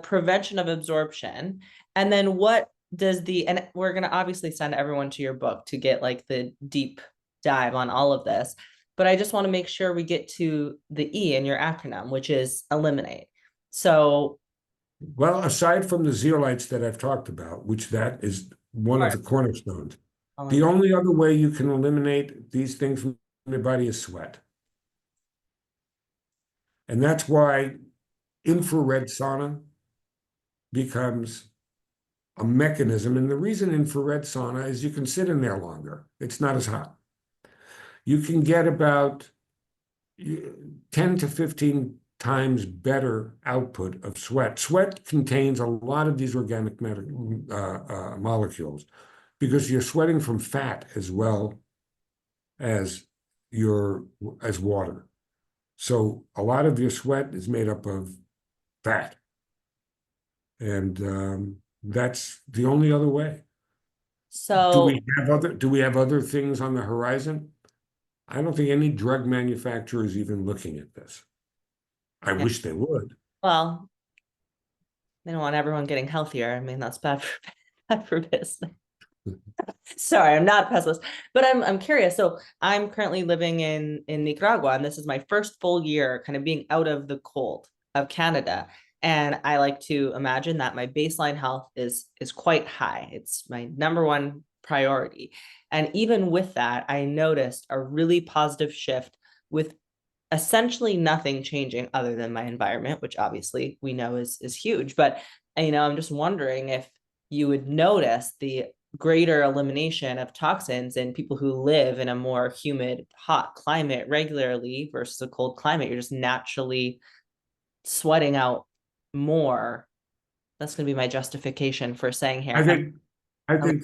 S1: prevention of absorption. And then what does the, and we're going to obviously send everyone to your book to get like the deep dive on all of this, but I just want to make sure we get to the E in your acronym, which is eliminate. So,
S2: Well, aside from the zeolites that I've talked about, which that is one of
S1: or
S2: the cornerstones, the
S1: eliminate.
S2: only other way you can eliminate these things from your body is sweat. And that's why infrared sauna becomes a mechanism. And the reason infrared sauna is you can sit in there longer. It's not as hot. You can get about 10 to 15 times better output of sweat. Sweat contains a lot of these organic molecules because you're sweating from fat as well as your as water. So a lot of your sweat is made up of fat, and that's the only other way.
S1: So,
S2: Do we have other things on the horizon? I don't think any drug manufacturer is even looking at this. I
S1: yeah,
S2: wish they would.
S1: well, they don't want everyone getting healthier. I mean, that's bad for, bad for business. Sorry, I'm not a pessimist, but I'm curious. So I'm currently living in Nicaragua, and this is my first full year kind of being out of the cold of Canada. And I like to imagine that my baseline health is quite high. It's my number one priority. And even with that, I noticed a really positive shift with essentially nothing changing other than my environment, which obviously we know is huge. But I'm just wondering if you would notice the greater elimination of toxins in people who live in a more humid, hot climate regularly versus a cold climate. You're just naturally sweating out more. That's going to be my justification for saying
S2: I
S1: here.
S2: think, I think,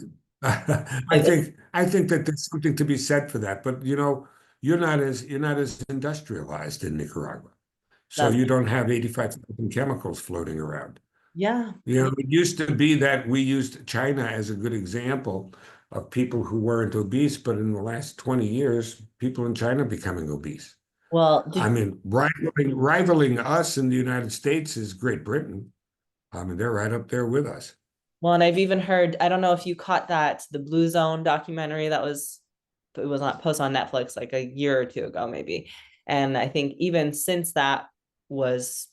S2: I think that there's something to be said for that. But you're not as industrialized in Nicaragua, so
S1: That's,
S2: you don't have 85,000 chemicals floating around.
S1: yeah.
S2: It used to be that we used China as a good example of people who weren't obese, but in the last 20 years, people in China are becoming obese.
S1: Well,
S2: I mean, rivaling us in the United States is Great Britain. I mean, they're right up there with us.
S1: well, and I've even heard, I don't know if you caught that, the Blue Zone documentary that was, it was not post on Netflix like a year or two ago, maybe. And I think even since that was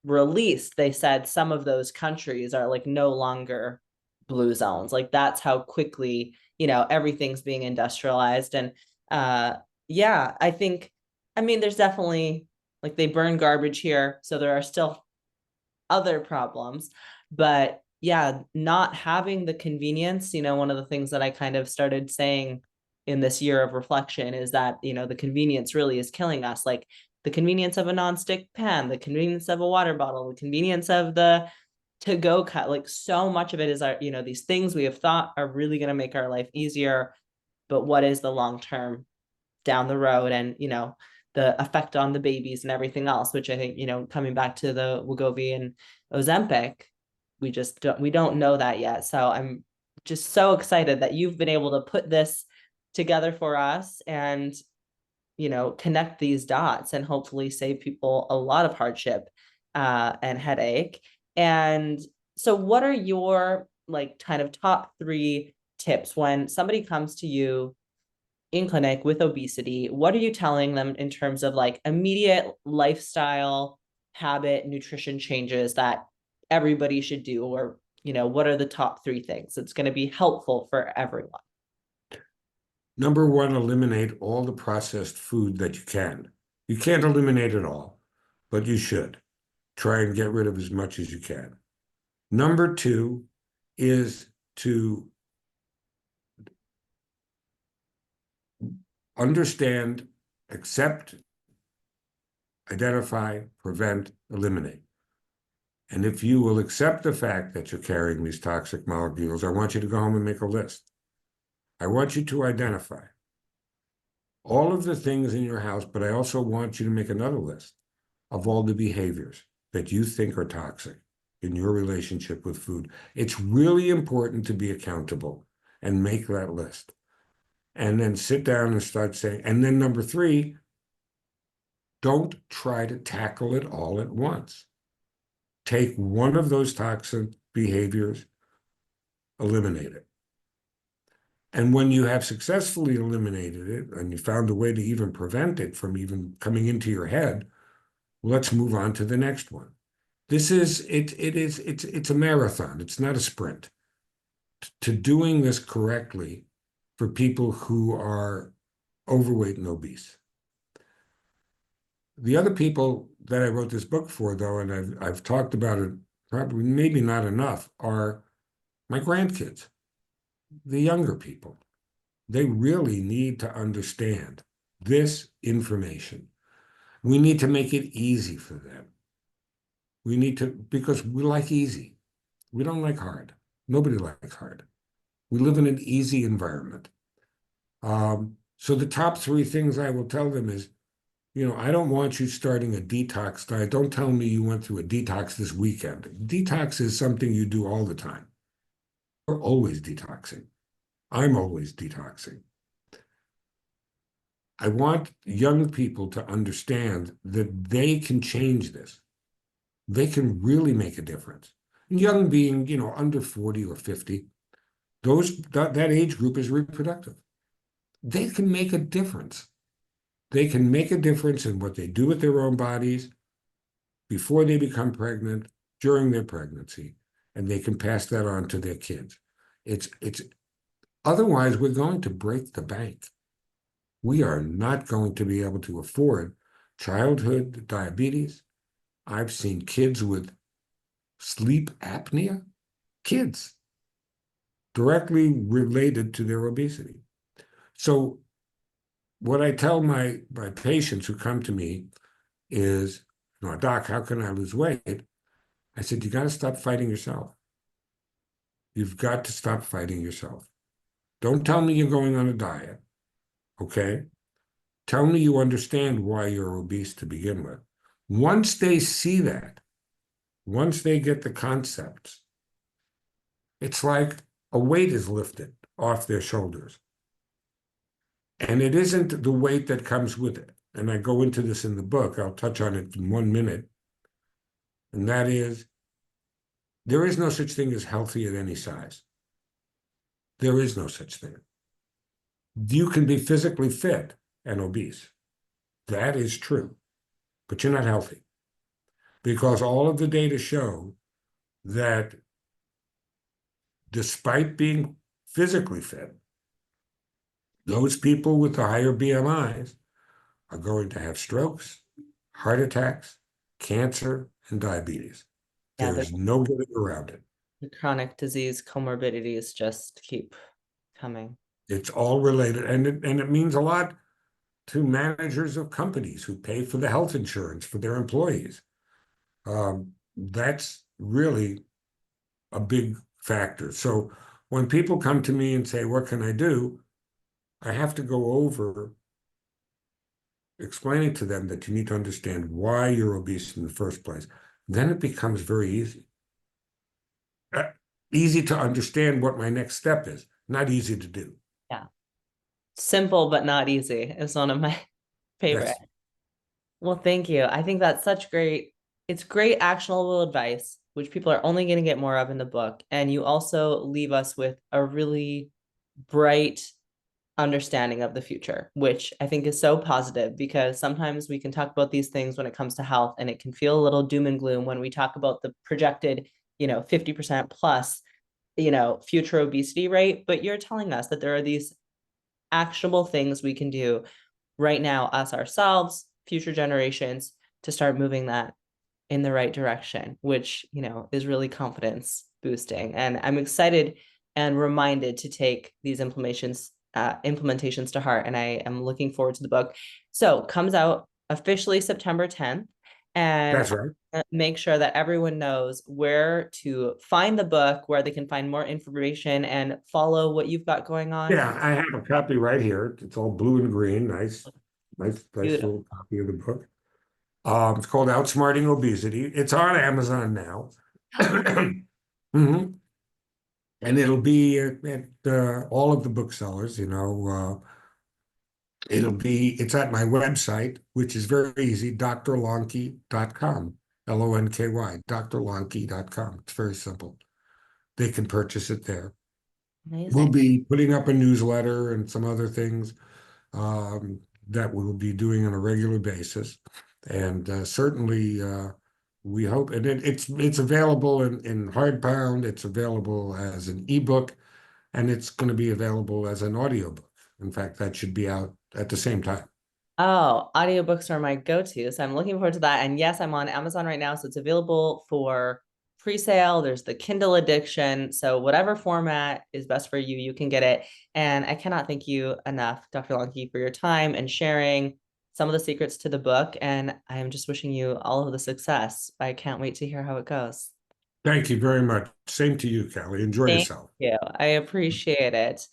S1: released, they said some of those countries are like no longer blue zones. Like that's how quickly, everything's being industrialized. And uh yeah, I think, I mean, there's definitely like they burn garbage here. So there are still other problems. But yeah, not having the convenience, one of the things that I kind of started saying in this year of reflection is that, the convenience really is killing us. Like the convenience of a nonstick pan, the convenience of a water bottle, the convenience of the to go cut, like so much of it is our, these things we have thought are really going to make our life easier. But what is the long term down the road? And, the effect on the babies and everything else, which I think, coming back to the Wegovy and Ozempic, we don't know that yet. So I'm just so excited that you've been able to put this together for us and connect these dots and hopefully save people a lot of hardship and headache. And so what are your like kind of top 3 tips when somebody comes to you in clinic with obesity? What are you telling them in terms of like immediate lifestyle habit nutrition changes that everybody should do? Or what are the top 3 things that's going to be helpful for everyone?
S2: Number one, eliminate all the processed food that you can. You can't eliminate it all, but you should. Try and get rid of as much as you can. Number two is to understand, accept, identify, prevent, eliminate. And if you will accept the fact that you're carrying these toxic molecules, I want you to go home and make a list. I want you to identify all of the things in your house, but I also want you to make another list of all the behaviors that you think are toxic in your relationship with food. It's really important to be accountable and make that list. And then sit down and start saying, and then number 3, don't try to tackle it all at once. Take one of those toxic behaviors, eliminate it. And when you have successfully eliminated it and you found a way to even prevent it from even coming into your head, let's move on to the next one. It's a marathon. It's not a sprint. To doing this correctly for people who are overweight and obese. The other people that I wrote this book for, though, and I've talked about it probably maybe not enough, are my grandkids, the younger people. They really need to understand this information. We need to make it easy for them. We need to, because we like easy. We don't like hard. Nobody likes hard. We live in an easy environment. So the top 3 things I will tell them is, I don't want you starting a detox diet. Don't tell me you went through a detox this weekend. Detox is something you do all the time. We're always detoxing. I'm always detoxing. I want young people to understand that they can change this. They can really make a difference. Young being, under 40 or 50, that age group is reproductive. They can make a difference. They can make a difference in what they do with their own bodies before they become pregnant, during their pregnancy, and they can pass that on to their kids. It's otherwise we're going to break the bank. We are not going to be able to afford childhood diabetes. I've seen kids with sleep apnea, kids directly related to their obesity. So what I tell my patients who come to me is, Doc, how can I lose weight? I said, you got to stop fighting yourself. You've got to stop fighting yourself. Don't tell me you're going on a diet, okay? Tell me you understand why you're obese to begin with. Once they see that, once they get the concepts, it's like a weight is lifted off their shoulders. And it isn't the weight that comes with it. And I go into this in the book. I'll touch on it in 1 minute. And that is, there is no such thing as healthy at any size. There is no such thing. You can be physically fit and obese. That is true. But you're not healthy. Because all of the data show that despite being physically fit, those people with the higher BMIs are going to have strokes, heart attacks, cancer, and diabetes.
S1: Yeah,
S2: There's no getting around it.
S1: the chronic disease comorbidities just keep coming.
S2: It's all related, and it means a lot to managers of companies who pay for the health insurance for their employees. That's really a big factor. So when people come to me and say, what can I do? I have to go over explaining to them that you need to understand why you're obese in the first place, then it becomes very easy. Easy to understand what my next step is, not easy to do.
S1: Yeah. Simple but not easy is one of my favorite.
S2: Yes,
S1: Well, thank you. I think that's such great, it's great actionable advice, which people are only going to get more of in the book. And you also leave us with a really bright understanding of the future, which I think is so positive because sometimes we can talk about these things when it comes to health and it can feel a little doom and gloom when we talk about the projected, 50% plus, future obesity rate. But you're telling us that there are these actionable things we can do right now, us ourselves, future generations, to start moving that in the right direction, which, is really confidence boosting. And I'm excited and reminded to take these implementations to heart. And I am looking forward to the book. So comes out officially September 10th. And
S2: that's right.
S1: make sure that everyone knows where to find the book, where they can find more information and follow what you've got going on.
S2: Yeah, I have a copy right here. It's all blue and green. Nice
S1: Beautiful.
S2: little copy of the book. It's called Outsmarting Obesity. It's on Amazon now. Mhm. And it'll be at all of the booksellers, it's at my website, which is very easy, drlonky.com, Lonky, drlonky.com. It's very simple. They can purchase it there. We'll
S1: Amazing.
S2: be putting up a newsletter and some other things that we'll be doing on a regular basis. And certainly we hope, and it's available in hardbound, it's available as an ebook, and it's going to be available as an audiobook. In fact, that should be out at the same time.
S1: Oh, audiobooks are my go-to. So I'm looking forward to that. And yes, I'm on Amazon right now. So it's available for pre-sale. There's the Kindle edition. So whatever format is best for you, you can get it. And I cannot thank you enough, Dr. Lonky, for your time and sharing some of the secrets to the book. And I'm just wishing you all of the success. I can't wait to hear how it goes.
S2: Thank you very much. Same to you, Kalli. Enjoy
S1: Thank
S2: yourself.
S1: you. I appreciate it.